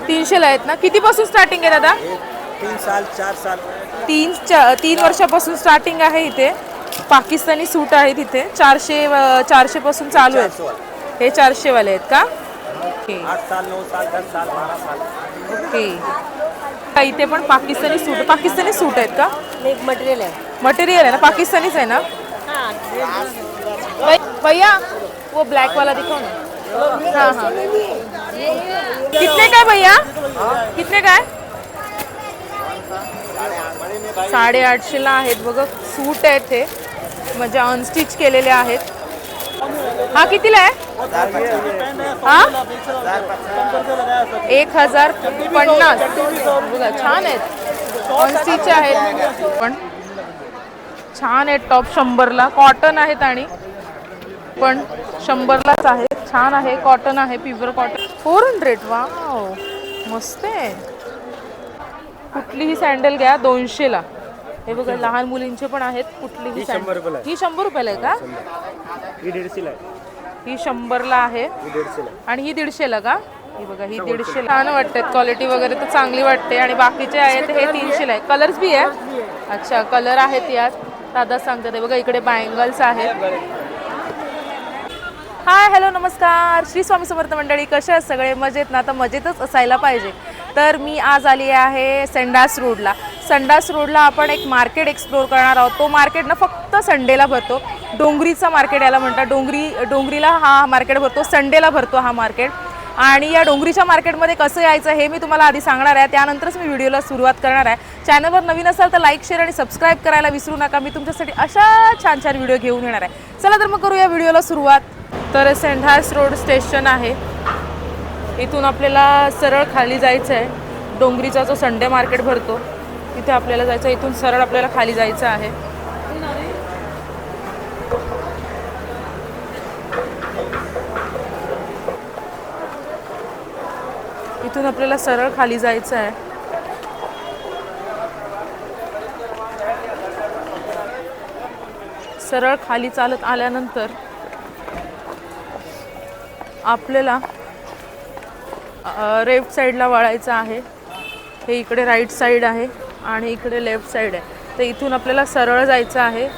300ला आहेत ना. कितीपासून स्टार्टिंग आहे दादा? 3 साल 4 साल 3 वर्षापासून स्टार्टिंग आहे इथे. पाकिस्तानी सूट आहे तिथे. 400 पासून चालू आहेत. हे 400 वाले आहेत का? ओके 8 साल 9 साल 10 साल 12 साल. ओके. इथे पण पाकिस्तानी सूट आहेत का? एक मटेरियल है. मटेरियल आहे ना, पाकिस्तानीच आहे ना. भैया वो ब्लैक वाला दिखाओ ना. हाँ हाँ. कितने का है भैया? कितने का है? 850ला आहेत बघा. सूट आहेत हे, म्हणजे अनस्टिच केलेले आहेत. हा कितीला आहे? हा 1050 बघा. छान आहेत, अनस्टिच आहेत पण छान आहेत. टॉप 100ला कॉटन आहेत आणि पण 100लाच आहे. छान आहे, कॉटन आहे, प्युअर कॉटन. 400. वाव मस्त आहे. कुठलीही सँडल घ्या 200ला. हे बघा लहान मुलींचे पण आहेत. कुठलीही सँडल ही 100 रुपयाला आहे का? ही 150ला आहे. ही 100ला आहे आणि ही 150ला का? ही बघा ही 150ला. छान वाटतात, क्वालिटी वगैरे तर चांगली वाटते. आणि बाकीचे आहेत हे 300ला आहे. कलर्स बी आहे. अच्छा कलर आहेत यात. दादा सांगतात हे बघा. इकडे बँगल्स आहेत. हाय हॅलो नमस्कार. श्री स्वामी समर्थ मंडळी. कसे आहेत सगळे? मजेत ना? तर मजेतच असायला पाहिजे. तर मी आज आली आहे संडास रोडला. संडास रोडला आपण एक मार्केट एक्सप्लोर करणार आहोत. तो मार्केट ना फक्त संडेला भरतो. डोंगरीचा मार्केट याला म्हणतात. डोंगरीला हा मार्केट भरतो. संडेला भरतो हा मार्केट. आणि या डोंगरीच्या मार्केटमध्ये कसं यायचं हे मी तुम्हाला आधी सांगणार आहे. त्यानंतरच मी व्हिडिओला सुरुवात करणार आहे. चॅनलवर नवीन असाल तर लाईक शेअर आणि सबस्क्राईब करायला विसरू नका. मी तुमच्यासाठी अशा छान छान व्हिडिओ घेऊन येणार आहे. चला तर मग करूया व्हिडिओला सुरुवात. तर संडास रोड स्टेशन आहे. इथून आपल्याला सरळ खाली जायचं आहे. डोंगरीचा जो संडे मार्केट भरतो तिथे आपल्याला जायचं. इथून सरळ आपल्याला खाली जायचं आहे. इथून आपल्याला सरळ खाली जायचं आहे. सरळ खाली चालत आल्यानंतर आपल्याला लेफ्ट साईडला वळायचं आहे. हे इकडे राईट साईड आहे आणि इकडे लेफ्ट साईड आहे. तर इथून आपल्याला सरळ जायचं आहे.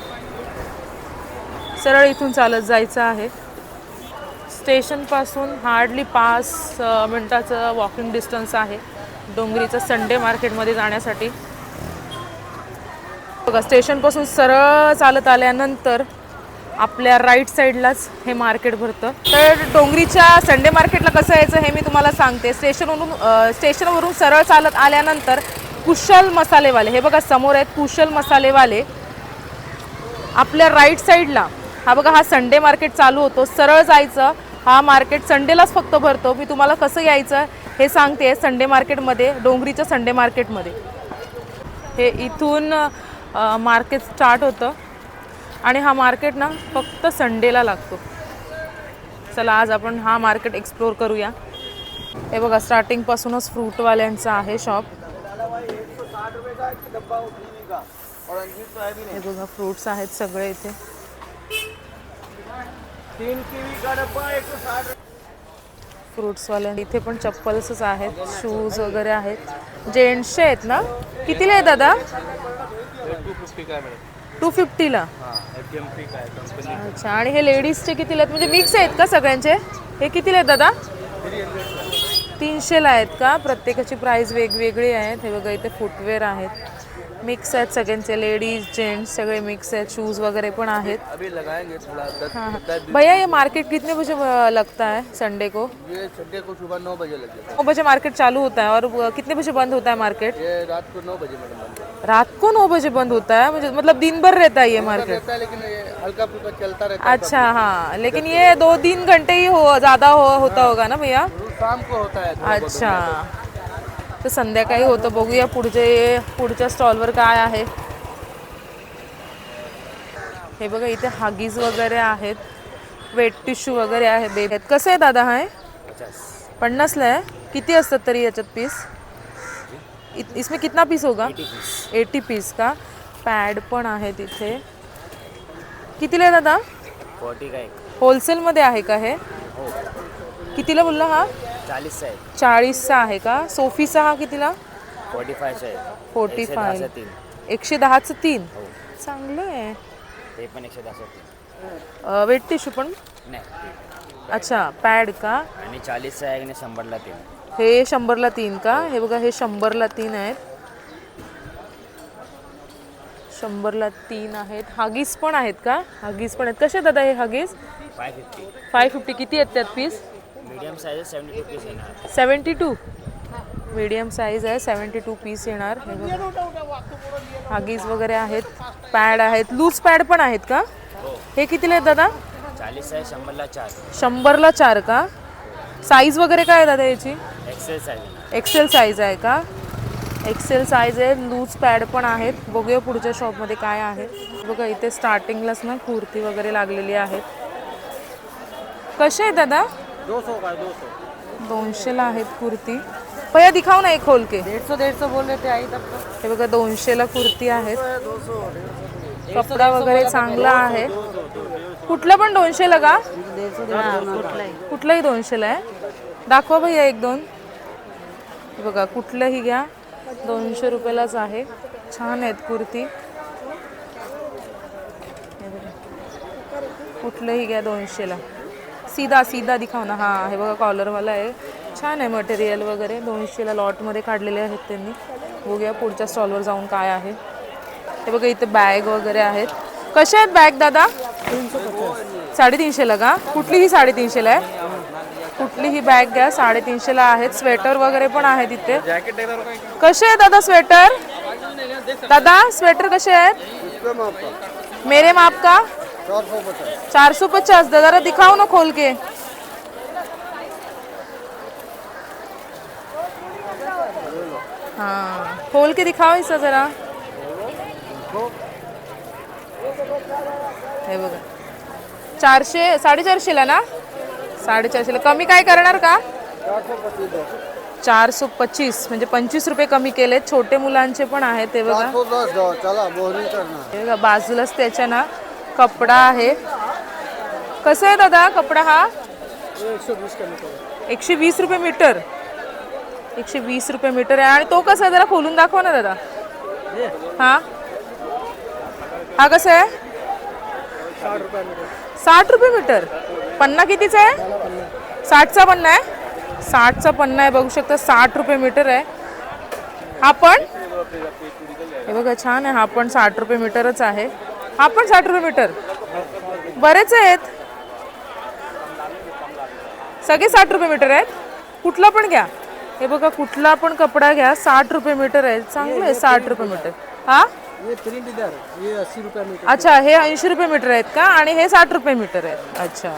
सरळ इथून चालत जायचं आहे. स्टेशनपासून हार्डली 5 मिनटाचं वॉकिंग डिस्टन्स आहे डोंगरीचं संडे मार्केटमध्ये जाण्यासाठी. बघा स्टेशनपासून सरळ चालत आल्यानंतर आपल्या राईट साईडलाच हे मार्केट भरतं. तर डोंगरीच्या संडे मार्केटला कसं यायचं हे मी तुम्हाला सांगते. स्टेशनवरून सरळ चालत आल्यानंतर कुशल मसालेवाले, हे बघा समोर आहेत कुशल मसालेवाले. आपल्या राईट साईडला हा बघा हा संडे मार्केट चालू होतो. सरळ जायचं. हा मार्केट संडेलाच फक्त भरतो. मी तुम्हाला कसं यायचं हे सांगते. संडे मार्केटमध्ये, डोंगरीच्या संडे मार्केटमध्ये हे इथून मार्केट स्टार्ट होतं आणि हा मार्केट ना फक्त संडेला लागतो. चला आज आपण हा मार्केट एक्सप्लोर करूया. हे बघा स्टार्टिंगपासूनच फ्रूटवाल्यांचं आहे शॉप. हे बघा फ्रूट्स आहेत सगळे इथे. फ्रूट्सवाल्या इथे पण चप्पल्सच आहेत, शूज वगैरे आहेत. जेंट्सचे आहेत ना? कितीला आहे दादा? 250ला. अच्छा. आणि हे लेडीजचे कितीला आहेत? म्हणजे मिक्स आहेत का सगळ्यांचे? हे कितीला आहेत दादा? 300ला आहेत का? प्रत्येकाची प्राइस वेगवेगळी आहेत. हे बघा इथे फुटवेअर आहेत. मिक्स आहेत सगळ्यांचे. लेडीज जेंट्स सगळे मिक्स आहेत. शूज वगैरे पण आहेत. हाँ भैया ये मार्केट कितने बजे लगता है संडे को? ये संडे को सुबह 9 बजे लगता है. 9 बजे मार्केट चालू होता है. और कितने बजे बंद होता है मार्केट? ये रात को 9 बजे मैडम बंद है. रात को 9 बजे बंद होता है. मुझे मतलब दिन भर रहता है ये मार्केट? रहता है लेकिन ये हल्का फुल्का चलता रहता है. अच्छा हाँ. लेकिन ये 2-3 घंटे ही ज़्यादा होता होगा ना भैया? शाम को होता है. अच्छा. तर संध्याकाळी होतं. बघूया पुढच्या स्टॉलवर काय आहे. हे बघा इथे हागीज वगैरे आहेत. वेट टिश्यू वगैरे आहे. बेबी कसं आहे दादा? आहे 50ला आहे. किती असतात तरी याच्यात पीस? इसमें कितना पीस होगा? 80 पीस का? पॅड पण आहे तिथे. कितीला आहे दादा? 40 का एक. होलसेलमध्ये आहे का हे? कितीला बोलला हा? 40 आहे. 40चा आहे का? सोफीचा हा कितीला? 45 आहे. 45. 3. 110चं 3. हो. चांगलं आहे. ते पण 110 3. वेट टिश्यू पण. नाही. अच्छा, पॅड का? आणि 40 आहे आणि 100ला 3. हे 100ला 3 का? हे बघा, हे 100ला 3 आहेत. 100ला 3 आहेत. हगीज पण आहेत का? हगीज पण आहेत. कसे दादा हे हगीज? 550. 550. किती आहेत त्यात पीस? मीडियम साईज 72 पीस येणार. 72. मीडियम साईज आहे, 72 पीस येणार. हे बघा, हगीज वगैरे आहेत, पॅड आहेत, लूज पॅड पण आहेत का? हे कितीला आहेत दादा? 40 आहे 100ला 4. 100ला 4 का? साईज वगैरे काय आहे दादा याची? एक्सेल साईज येणार. एक्सेल साईज आहे का? एक्सेल साईज आहे, लूज पॅड पण आहेत. बघूया पुढच्या शॉपमध्ये काय आहे. बघा, इथे स्टार्टिंगलाच ना कुर्ती वगैरे लागलेली आहेत. कसे आहे दादा? 200 का 200. 200ला आहेत कुर्ती. भैया दिखाओ ना एक खोल के. 150 बोल रहे थे आई तब तो हे बघा, 200ला कुर्ती आहेत. कपडा वगैरे चांगला आहे. कुठलं पण 200ला का? कुठलंही 200ला आहे. दाखवा भैया 1-2. हे बघा, कुठलंही घ्या, 200 रुपयालाच आहे. छान आहेत कुर्ती. हे बघा, कुठलंही घ्या 200ला. सीधा सीधा दिखाव ना. हां, हे बघा, कॉलरवाला आहे. छान आहे मटेरियल वगैरे. 200ला लॉटमध्ये काढलेले आहेत त्यांनी. बघूया पुढच्या स्टॉलवर जाऊन काय आहे. हे बघा, इथे बॅग वगैरे आहेत. कशा आहेत बॅग दादा? 350ला का? कुठलीही 350ला आहे. कुठलीही बॅग घ्या, 350ला आहेत. स्वेटर वगैरे पण आहेत इथे. कसे आहे दादा स्वेटर? दादा स्वेटर कसे आहेत? मेरे माप का? 450. जरा दिखाओ ना खोल के. हाँ, खोल के दिखाओ इसे जरा. हे बघा, 400 450ला ना? 450ला. कमी काय करणार का? 425 म्हणजे 25 रुपये कमी केले. छोटे मुलांचे पण आहेत. ते बघा, हे बघा, बाजूलाच त्याच्या ना कपडा आहे. कसं आहे दादा कपडा हा? 120 रुपये मीटर. 120 रुपये मीटर आहे. आणि तो कसा आहे जरा खोलून दाखवा ना दादा. हा, हा कसा आहे? 60 रुपये मीटर. पन्ना कितीचा आहे? 60चा पन्ना आहे. 60चा पन्ना आहे, बघू शकता. 60 रुपये मीटर आहे. हा पण हे बघा, छान आहे. हा पण 60 रुपये मीटरच आहे. हा पण 60 रुपये मीटर. बरेच आहेत, सगळे 60 रुपये मीटर आहेत. कुठला पण घ्या. हे बघा, कुठला पण कपडा घ्या, 60 रुपये मीटर आहे. चांगलं आहे, 60 रुपये मीटर. हा, ये प्रिंट इधर ये 80 रुपये मीटर. अच्छा, हे 80 रुपये मीटर आहेत का? आणि हे 60 रुपये मीटर आहेत. अच्छा,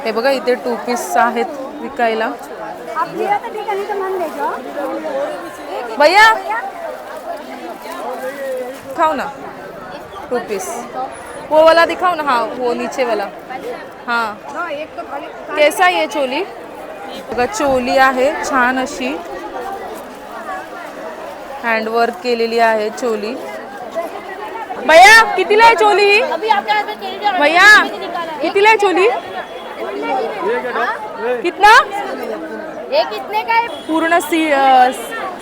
हे बघा, इथे 2 पीस आहेत विकायला. भैया दिखाओ ना 2 पीस. वो वाला दिखाओ ना. हाँ, वो नीचे वाला. हाँ, कैसा ये चोली? बघा, चोली आहे छान अशी, हँडवर्क केलेली आहे चोली. भैया कितीला आहे चोली ही? भैया कितीला आहे चोली? कितना? हे कितने का आहे? पूर्ण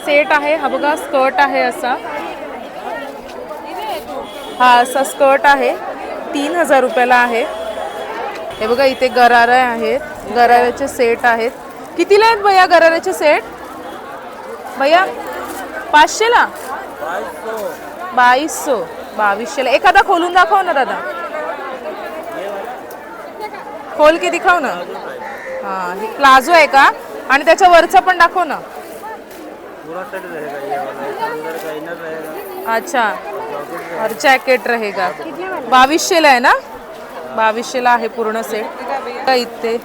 सेट आहे. हा बघा, स्कर्ट आहे असा. हा असा स्कर्ट आहे, 3000 रुपयाला आहे. हे बघा, इथे गरारे आहेत, गराऱ्याचे सेट आहेत. कितीला आहेत भैया गराऱ्याचे सेट? भैया 500ला? 2200ला. एखादा खोलून दाखव ना दादा. खोल के दिखाव ना. हां, हे प्लाझो आहे का? आणि त्याच्या वरचा पण दाखव ना. अच्छा, और जॅकेट रहेगा. 2200ला आहे ना? 2200ला आहे पूर्ण सेट. इथे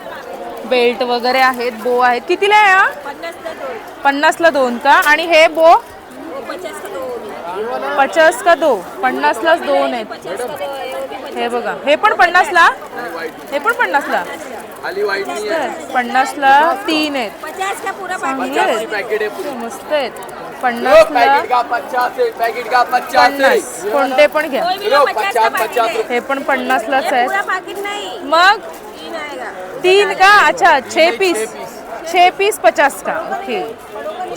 बेल्ट वगैरे आहेत, बो आहेत. कितीला आहे हा? 50ला 2 का? आणि हे बो 50 का 2? 50लाच 2 आहेत. हे बघा, हे पण 50ला. हे पण 50ला. 50ला 3 आहेत. 50 का पूरा चांगले आहेत, मस्त आहेत. 50ला 50. कोणते पण घ्या. 50 का पैकेट है. हे पण 50लाच आहेत. पूरा पैकेट नहीं, मग 3 आएगा. 3 का? अच्छा, 6 पीस. 6 पीस 50 का. ओके,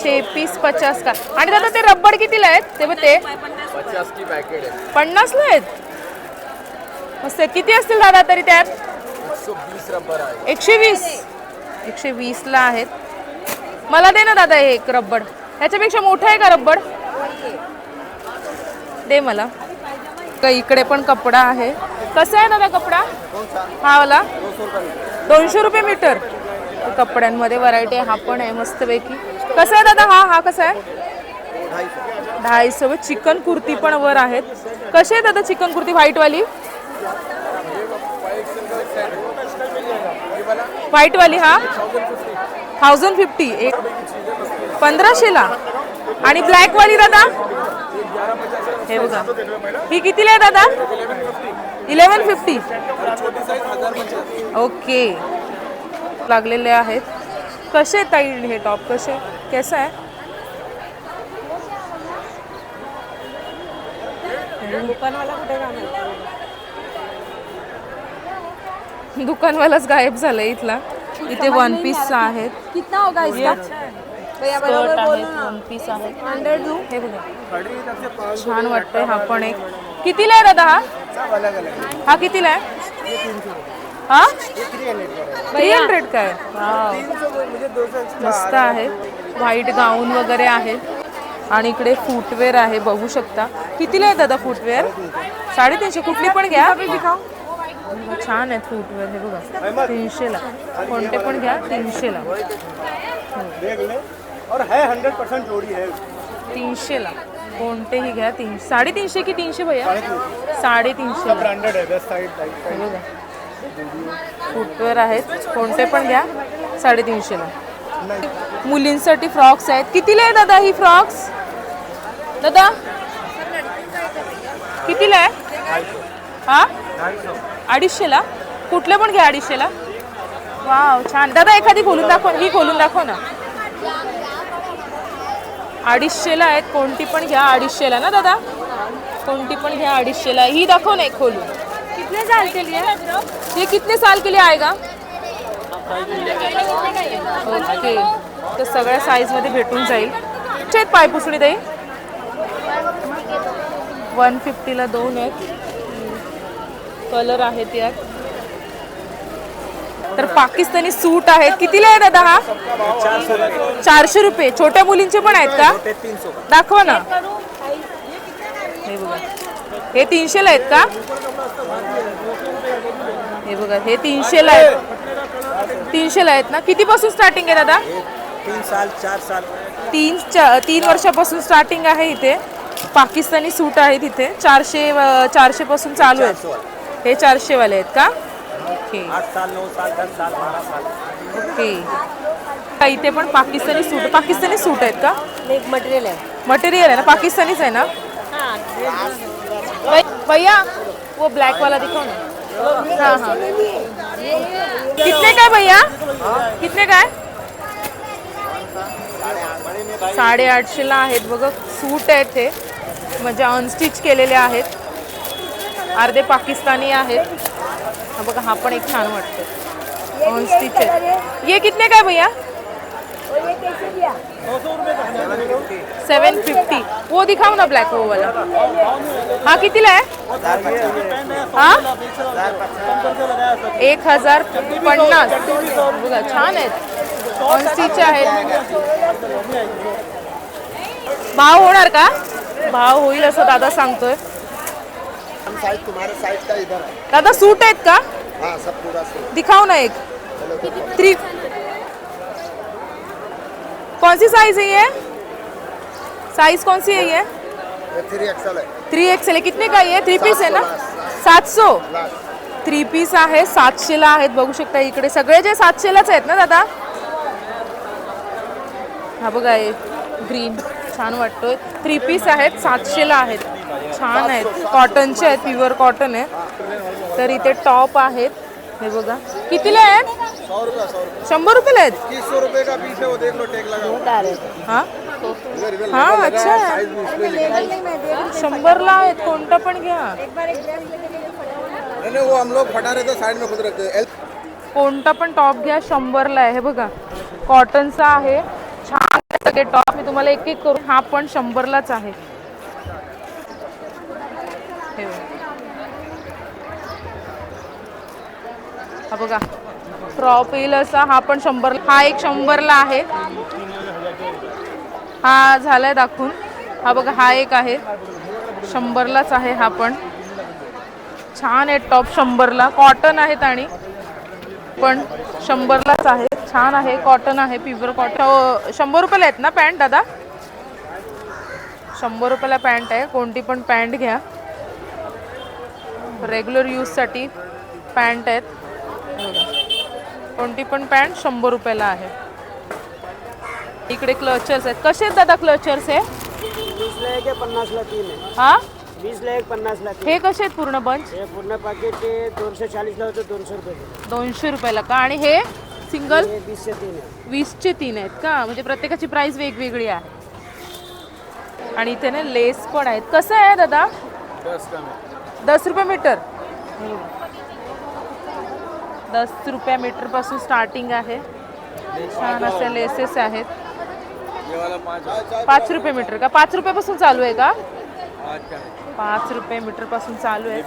6 पीस 50 का. आणि दादा ते रब्बर कितीला आहेत ते? 50 की पॅकेट आहे. 50 ला आहेत. मस्त आहेत. किती असतील दादा तरी त्यात? 120 रबर आहे. 120 ला आहेत. मला दे ना दादा हे एक रब्बड. ह्याच्यापेक्षा मोठं आहे का रब्बड? दे मला. इकडे पण कपडा आहे. कसा आहे दादा कपडा? हा वाला 200 रुपये मीटर. कपड्यांमध्ये व्हरायटी आहे. हा पण आहे मस्तपैकी. कसा आहे दादा हा? हा कसा आहे? 250. चिकन कुर्ती पण वर आहेत. कशी आहे दादा चिकन कुर्ती व्हाईटवाली? व्हाईटवाली हा 1050. एक 1500ला. आणि ब्लॅकवाली दादा? हे बघा, ही कितीला आहे दादा? 1150. ओके, लागलेले आहेत. कसे ताई हे टॉप? कसे कैसा आहे? दुकानवालाच गायब झालाय इथला. इथे वन पीस आहेत. कितना होगा इसका? भैया स्कर्ट बरोबर आहेत, बोलो ना. वन पीस आहेत. 100 दूं? हे बघा, छान वाटतंय. हा पण एक कितीला आहे दादा? हा कितीला आहे? हा 300 काय? वाव, मस्त आहे. व्हाईट गाऊन वगैरे आहे. आणि इकडे फुटवेअर आहे, बघू शकता. कितीला आहे दादा फुटवेअर? 350. कुठली पण घ्या. छान आहेत फुटवेअर. हे बघा 300ला. कोणते पण घ्या 300ला. और है 100% जोड़ी है. 300ला कोणतेही घ्या. 350 की 300 भैया? 350ला. ब्रांडेड है वेस्ट साइड टाइप. हे बघा फुटवेअर आहेत. कोणते पण घ्या 350ला. मुलींसाठी फ्रॉक्स आहेत. कितीला आहे दादा ही फ्रॉक्स? दादा कितीला आहे? हा 250ला. कुठले पण घ्या 250ला. वाव, छान. दादा एखादी खोलून दाखव. ही खोलून दाखव ना. 250ला आहेत. कोणती पण घ्या 250ला ना दादा? कोणती पण घ्या 250ला. ही दाखव ना एक खोलून. कितने साल के लिए? ये कितने साल के लिए आएगा? ओके, तर सगळ्या साईजमध्ये भेटून जाईल. आहेत पाय पुसणी ताई. 150ला 2 आहेत. कलर आहेत यात. तर पाकिस्तानी सूट आहेत. कितीला आहे दादा हा? 400 रुपये. छोट्या मुलींचे पण आहेत का? दाखवा ना. हे बघा, हे 300ला आहेत का? हे बघा, हे 300ला आहेत. 300ला आहेत ना? कितीपासून स्टार्टिंग आहे दादा? 3 साल 4 साल. 3 वर्षापासून स्टार्टिंग आहे इथे. पाकिस्तानी सूट आहेत इथे. 400 पासून चालू आहेत. हे 400 वाले आहेत का? ओके 8 साल 9 साल 10 साल 12 साल. ओके. इथे पण पाकिस्तानी सूट आहेत का? एक मटेरियल है. मटेरियल आहे ना? पाकिस्तानीच आहे ना? भैया वो ब्लैक वाला दिखाओ ना. हाँ हाँ. कितने का है भैया? कितने का है? 850ला आहेत बघा. सूट आहेत ते, म्हणजे अनस्टिच केलेले आहेत. अर्धे पाकिस्तानी आहेत. हा बघा, हा पण एक छान वाटतो. अनस्टिच आहे. ये कितने का है भैया? और ये कैसे दिया? 750. वो दिखाओ ना ब्लॅक वो वाला. हा कितीला आहे? हा 1050. बघा छान आहेत. अनस्टिच आहेत. भाव होणार का? भाव होईल असं दादा सांगतोय. साइज तुम्हारे साइज का इधर है. दादा सूट आहेत का? हाँ सब पूरा सूट. दिखाओ ना एक. 3 कौन सी साइज है ये? साइज कौन सी है ये? 3XL है. 3XL है. कितने का ये? 3 पीस है ना? 700. 3 पीस आहे 700ला आहेत. बघू शकता इकडे सगळे जे 700लाच आहेत ना दादा? हा बघा, हे ग्रीन छान वाटतोय. 3 पीस आहेत 700ला आहेत. छान आहेत. कॉटनचे आहेत. प्युअर कॉटन आहे. तर इथे टॉप आहेत. हे बघा कितीला आहेत? 100 रुपयाला आहेत. 300 रुपए का पीस है वो देख लो टैग लगा. हा इधर इधर हाँ, लगा अच्छा है. साइज भी इसमें लिखा है. 100ला आहेत. कोणता पण घ्या. नहीं वो हम लोग फटा रहे थे साइड में खुद रखते हैं. कोणता पण टॉप घ्या 100ला आहे. हे बघा कॉटनचा आहे, छान सगळे टॉप. मी तुम्हाला एक एक करून, हा पण 100लाच आहे. हे बघा. हा बघा फ्रॉक येईल असा, हा पण 100, हा एक 100ला आहे. हा झालाय दाखवून. हा बघा हा एक आहे 100लाच आहे. हा पण छान आहे टॉप 100ला, कॉटन आहेत आणि पण 100लाच आहे. छान आहे, कॉटन आहे, प्युअर कॉटन. 100 रुपयाला आहेत ना पॅन्ट दादा? 100 रुपयाला पॅन्ट आहे. कोणती पण पॅन्ट घ्या, रेग्युलर यूजसाठी पॅन्ट आहेत. कोणती पण पॅन्ट 100 रुपयाला आहे. इकडे क्लचर्स आहेत. कसे आहेत दादा क्लचर्स आहे? 20 ला 1 आहे, 50 ला 3 आहे. हा 20 ला 1, 50 ला 3. हे कसे आहेत पूर्ण बंच? हे पूर्ण पॅकेट ते 240 ला होतं, 200 रुपये. 200 रुपयाला का? आणि हे सिंगल हे 20 चे 3 आहे. 20चे 3 आहेत का? म्हणजे प्रत्येकाची प्राइस वेगवेगळी आहे. आणि इथे ना लेस पण आहेत. कसं आहे दादा? 10 रुपये मीटर. 10 रुपये मीटर पासून स्टार्टिंग आहे. छान असे लेसेस आहेत. 5 रुपये मीटर का? 5 रुपयापासून चालू आहे का? 5 रुपये मीटर पासून चालू आहे.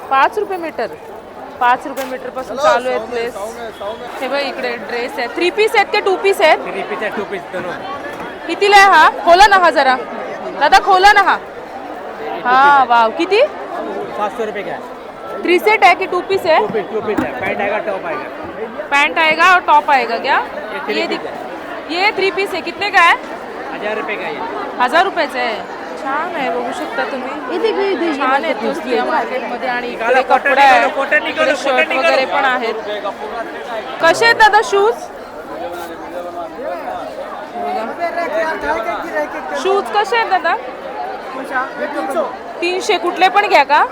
5 रुपये मीटर, 5 रुपये मीटर पासून चालू आहेत लेस. हे बघ इकडे ड्रेस आहे. 3 पीस आहेत की 2 पीस आहेत? 3 पीस आहे, 2 पीस दोनों. कितीला आहे हा? खोला ना हा जरा दादा, खोला ना हा. हा वाव, किती? 500 रुपये का है? 3 सेट है कि 2 पीस है? 2 पीस है. पैंट आएगा, टॉप आएगा. पैंट आएगा और टॉप आएगा क्या? three ये piece ये 3 पीस है. कितने का है? 1000 रुपये का ये. 1000 रुपयाचं आहे. छान आहे, बघू शकता तुम्ही. छान आहे तुझ्या मार्केटमध्ये. आणि इकडे कपडा आहे, इकडे शर्ट वगैरे पण आहेत. कसे आहेत दादा शूज? शूज कसे आहेत दादा? 300. कुठले पण घ्या का?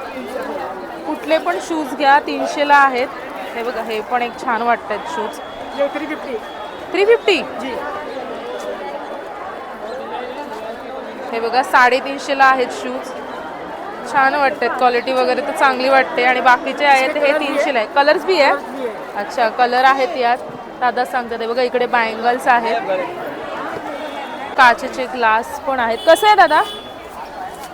कुठले पण शूज घ्या, 300ला आहेत. हे बघा हे पण एक छान वाटतात शूज. 350. हे बघा 350ला आहेत शूज. छान वाटतात, क्वालिटी वगैरे तर चांगली वाटते. आणि बाकीचे आहेत हे 300ला आहे. कलर्स बी आहे? अच्छा कलर आहेत यात, दादा सांगतात. हे बघा इकडे बँगल्स आहेत, काचेचे ग्लास पण आहेत. कसं आहे दादा?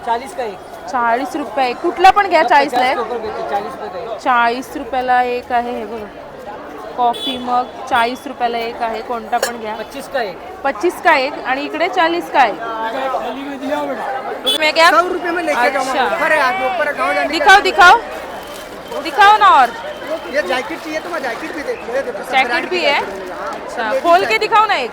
40 का एक. 40 रुपये. कुठला पण घ्या 40ला आहे. 40 रुपये का 40 रुपयाला एक आहे. हे बघा कॉफी मग 40 रुपयाला एक आहे. कोणता पण घ्या. 25 का एक. 25 का एक आणि इकडे 40 का एक. मैं क्या? 100 रुपये में लेके जाऊँ. अच्छा ऊपर है, आप ऊपर है, गाँव जाने का. दिखाओ दिखाओ दिखाओ ना. और ये जैकेट चाहिए तो मैं जैकेट भी दे देता हूँ. जैकेट भी है? अच्छा खोल के दिखाओ ना एक.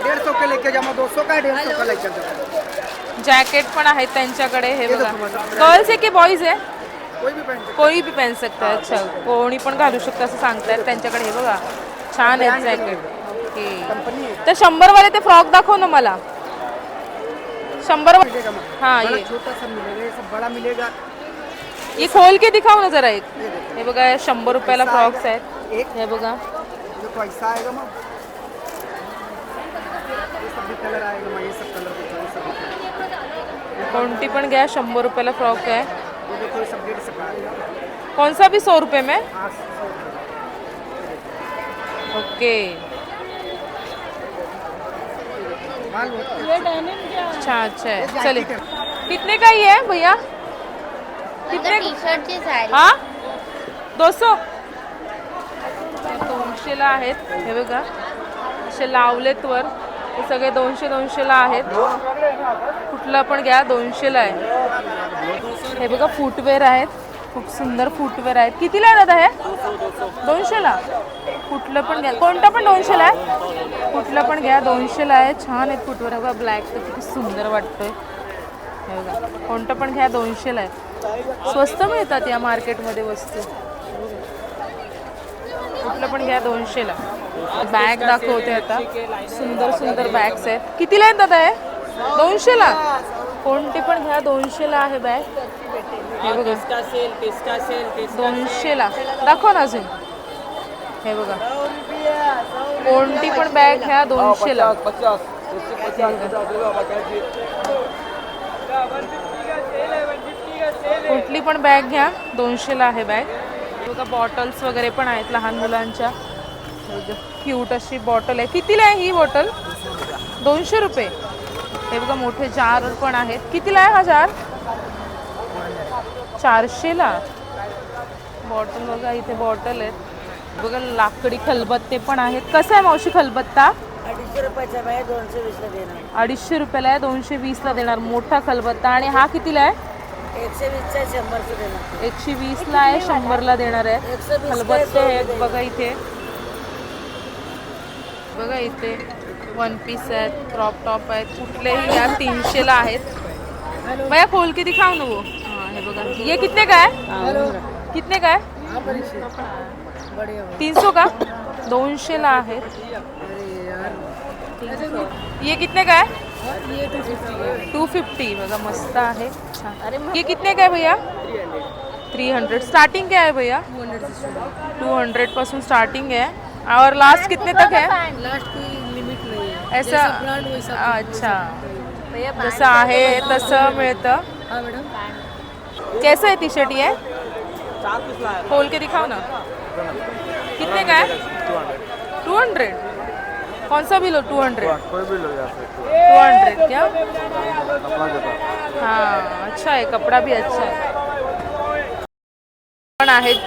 150 के लेके जाऊँ, 200 का है, 150 का लेके जाऊँ. जॅकेट पण आहेत त्यांच्याकडे. हे बघा गर्ल्स आहे की बॉईज आहे? कोई भी पहन. कोई भी पहन सकता है. अच्छा कोणी पण घालू शकतं असं सांगतायत त्यांच्याकडे. हे बघा छान आहेत जॅकेट. तर 100 वाले ते फ्रॉक दाखव ना मला. 100 हाँ ये छोटा सा मिलेगा, ये सब बड़ा मिलेगा. ये खोल के दिखाओ ना जरा एक. हे बघा 100 रुपयाला फ्रॉक्स आहेत. हे बघा जो ऐसा आएगा मैम, ये सब भी कलर आएगा मैम, ये सब कलर ये सब भी कलर. कोणती पण घ्या. 100 रुपयाला फ्रॉक आहे. ये देखो ये सब 150 का आएगा. कौन सा भी 100 रुपये में? हाँ, ओके माल बहुत अच्छा अच्छा है. चलिए कितने का ही है भैया? कितने? टी शर्टची साडी. हाँ 200. 200ला आहेत. हे बघा असे लावलेत वर. हे सगळे 200ला आहेत. कुठला पण घ्या 200ला आहे. हे बघा फुटवेअर आहेत, खूप सुंदर फुटवेअर आहेत. कितीला आहे दादा हे? 200ला. कुठलं पण घ्या, कोणता पण 200ला आहे. कुठलं पण घ्या 200ला आहे. छान आहेत फुटवेअर. बघा ब्लॅक तर किती सुंदर वाटतोय. हे बघा कोणतं पण घ्या 200ला आहे. स्वस्त मिळतात या मार्केटमध्ये वस्तू. कुठलं पण घ्या 200ला. बॅग दाखवते आता. सुंदर सुंदर बॅग्स आहेत. कितीला आहेत दादा हे? 200ला. कोणते पण घ्या 200ला आहे बॅग. हे बघा 200ला. दाखव ना अजून. हे बघा कोणती पण बॅग घ्या 200ला. कुठली पण बॅग घ्या 200ला आहे बॅग. बघा बॉटल्स वगैरे पण आहेत लहान मुलांच्या. क्यूट अशी बॉटल आहे. कितीला आहे ही बॉटल? 200 रुपये. हे बघा मोठे जार पण आहेत. कितीला आहे हा जार? 400ला. बॉटल बघा इथे बॉटल आहेत. बघा लाकडी खलबत्ते पण आहेत. कसं आहे मावशी खलबत्ता? 250 रुपयाचा बाय 220 ला देणार. 250 रुपयाला आहे, 220ला देणार मोठा खलबत्ता. आणि हा कितीला आहे? 120 चा 100 चा देणार. 120ला आहे, 100ला देणार आहे. 120 खलबत्ते आहेत बघा इथे. बघा इथे वन पीस आहेत, क्रॉप टॉप आहेत. कुठलेही या 300ला आहेत. भैया खोल के दिखाओ ना वो. हाँ हे बघा. ये कितने का है? कितने का है? 300 का? 200ला आहेत. 300. ये कितने का है? 250. बघा मस्त आहे. छान. ये कितने का है भैया? 300. स्टार्टिंग क्या है भैया? 200 पासून स्टार्टिंग है. और लास्ट कितने तक है? लास्ट की लिमिट नाही आहे. ऐसा ब्रांड वैसा. अच्छा जसं आहे तसं मिळतं. हां मॅडम. कैसा है टी शर्ट ये? खोल के दिखाओ ना. कितने का है? 200. कौन सा भी लो? 200. कोई भी लो या फिर 200 क्या? कपड़ा हाँ अच्छा है. कपड़ा भी अच्छा है. पण आहेत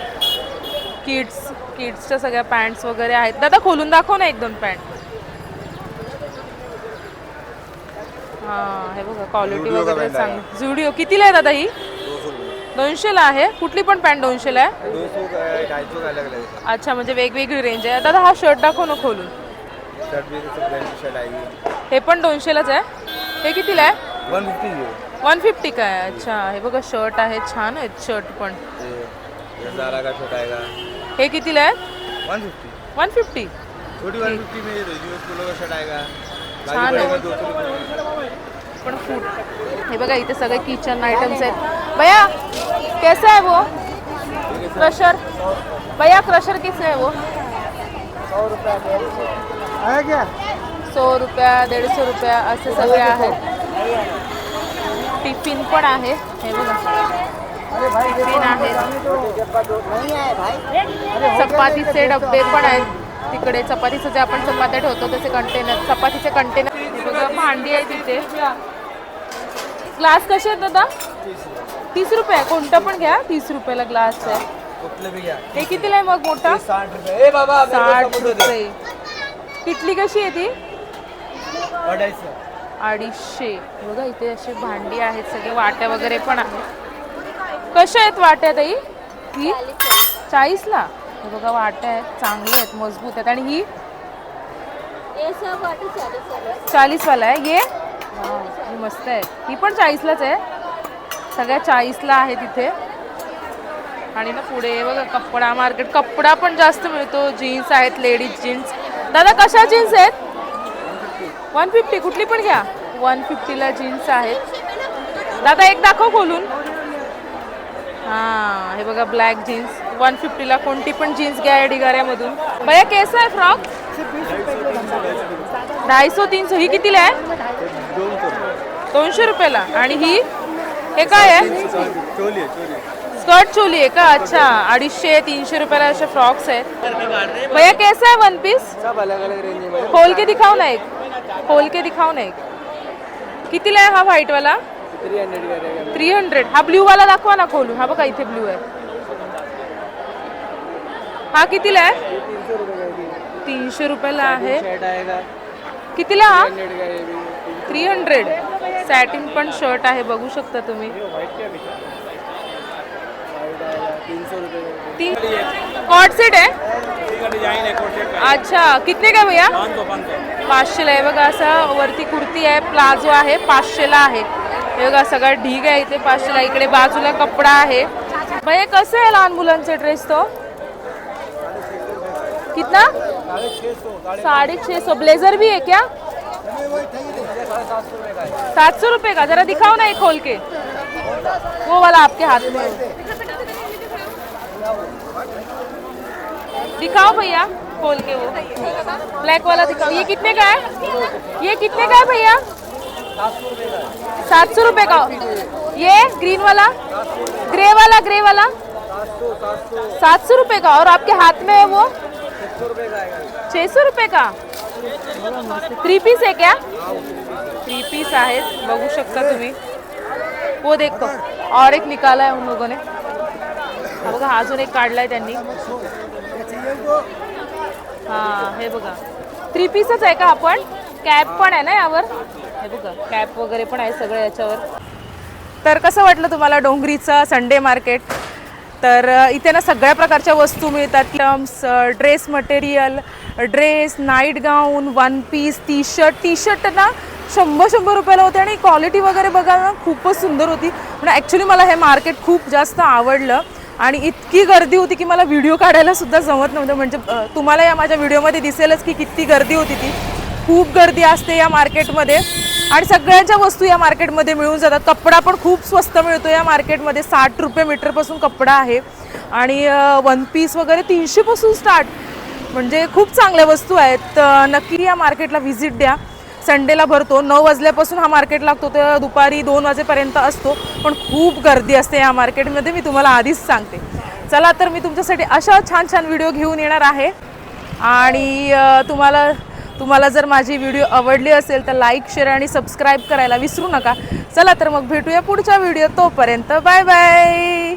किड्सच्या सगळ्या पॅन्ट्स वगैरे आहेत. दादा खोलून दाखव ना 1-2 पॅन्ट. हां हे बघा क्वालिटी वगैरे चांगली. जुडिओ कितीला आहे दादा ही? 200ला आहे. कुठली पण पॅन्ट 200ला आहे? 200 का 250 का अलग अलग है. अच्छा म्हणजे वेगवेगळी रेंज आहे. दादा हा शर्ट दाखव ना खोलून. शर्ट भी सब ब्रांड की शर्ट आएगी. हे पण 200लाच आहे. हे कितीला आहे? 150 है. 150 का आहे. अच्छा हे बघा शर्ट आहे. छान आहेत शर्ट पण. ये ज़ारा का शर्ट आएगा हे कितीला आहे? 150. 150. छोटी 150 में ये यूएस पोलो का शर्ट आएगा. छान आहे. 200 रुपये. पण फूड हे बघा इथे सगळे किचन आयटम्स आहेत. भैया कैसा है वो क्रशर? भैया क्रशर कैसे है वो? 100 रुपये है क्या? 100 रुपया 150 रुपया असे सगळे आहेत. टिफिन पण आहे. हे बघा टिफिन आहेत. चपातीचे डबे पण आहेत. तिकडे चपातीचं जे आपण चपात्या ठेवतो त्याचे कंटेनर, चपातीचे कंटेनर. हे बघा भांडी आहे तिथे. ग्लास कसे आहेत दादा? 30 रुपये. कोणतं पण घ्या 30 रुपयाला ग्लास आहे. हे कितीला आहे मग मोठा? 60 रुपये. ए बाबा 60 रुपये. किटली कशी आहे ती? 250. 250. बघा इथे असे भांडी आहेत सगळे. वाट्या वगैरे पण आहेत. कशा आहेत वाट्या ताई? ही 40ला. हे बघा वाट्या आहेत चांगल्या आहेत, मजबूत आहेत. आणि ही 40 वाला आहे. ये ही मस्त आहे. ही पण 40लाच आहे. सगळ्या 40ला आहे तिथे. आणि ना पुढे बघा कपडा मार्केट. कपडा पण जास्त मिळतो. जीन्स आहेत, लेडीज जीन्स. दादा कशा जीन्स आहेत? 150. कुठली पण घ्या. 150ला जीन्स आहेत. दादा एक दाखव खोलून. हां हे बघा ब्लॅक जीन्स 150ला. कोणती पण जीन्स घ्या या ढिगाऱ्यामधून. भैया कैसा आहे फ्रॉक? 250-300. ही कितीला आहे? 200 रुपयाला. आणि ही हे काय आहे? स्कर्ट चोली आहे का? अच्छा 250-300 रुपयाला असे फ्रॉक्स आहेत. भैया कैसा है 1 पीस? सब अलग अलग रेंज में. खोल के दिखाओ ना एक. खोल के दिखाओ ना एक. कितीला आहे हा व्हाईट वाला? 300 का रहेगा. 300. हा ब्ल्यू वाला दाखवा ना खोलून. हा बघा इथे ब्ल्यू आहे. हा कितीला आहे? 300 रुपयाला आहे. शर्ट आएगा कितीला हा? 100 का. ये भी 300. सॅटिन पण शर्ट आहे बघू शकता तुम्ही. 300 रुपये. कॉट सेट आहे. डिजाइन है कोट सेट का. अच्छा कितने का भैया? 500. 500ला आहे. बघा असं वरती कुर्ती आहे, प्लाझो आहे, 500ला आहे. हे बघा सगळा ढीग आहे इथे 500ला. इकडे बाजूला कपडा आहे. भैया कसं आहे लहान मुलांचे ड्रेस तो? कितना? 650. ब्लेजर भी है क्या? 700 रुपये का. जरा दिखाओ ना एक खोल के. वो वाला आपके हाथ में दिखाओ भैया खोल के. वो ब्लैक वाला दिखाओ. ये कितने का है? ये कितने का है भैया? 700 रुपये का. ये ग्रीन वाला, ग्रे वाला, ग्रे वाला 700 रुपये का, और आपके हाथ में है वो 600 रुपये का आएगा. 600 रुपये का. 3 पीस है क्या? 3 पीस आहेत, बघू शकता तुम्ही. वो देखो और एक निकाला है उन लोगों ने. हा बघा, हा अजून एक काढलाय त्यांनी. हा हे बघा 3 पीसच आहे का. आपण कॅप पण आहे ना यावर, हे बघा कॅप वगैरे पण आहे सगळं याच्यावर. तर कसं वाटलं तुम्हाला डोंगरीचं संडे मार्केट? तर इथे ना सगळ्या प्रकारच्या वस्तू मिळतात. टम्स, dress material, dress, night gown, one piece, T shirt ना 100 रुपयाला होते आणि क्वालिटी वगैरे बघा ना खूपच सुंदर होती. पण ॲक्च्युली मला हे मार्केट खूप जास्त आवडलं आणि इतकी गर्दी होती की मला व्हिडिओ काढायला सुद्धा जमत नव्हतं. म्हणजे तुम्हाला या माझ्या व्हिडिओमध्ये दिसेलच की किती गर्दी होती ती. खूप गर्दी असते या मार्केटमध्ये आणि सगळ्यांच्या वस्तू या मार्केटमध्ये मिळून जातात. कपडा पण खूप स्वस्त मिळतो या मार्केटमध्ये. 60 रुपये मीटरपासून कपडा आहे आणि वन पीस वगैरे 300 पासून स्टार्ट. म्हणजे खूप चांगल्या वस्तू आहेत. तर नक्की या मार्केटला व्हिजिट द्या. संडेला भरतो, 9 वाजल्यापासून हा मार्केट लागतो तर दुपारी 2 वाजेपर्यंत असतो. पण खूप गर्दी असते या मार्केटमध्ये, मी तुम्हाला आधीच सांगते. चला तर मी तुमच्यासाठी अशा छान छान व्हिडिओ घेऊन येणार आहे. आणि तुम्हाला जर माझी व्हिडिओ आवडली असेल तर लाईक, शेअर आणि सबस्क्राईब करायला विसरू नका. चला तर मग भेटूया पुढच्या व्हिडिओ. तोपर्यंत बाय बाय.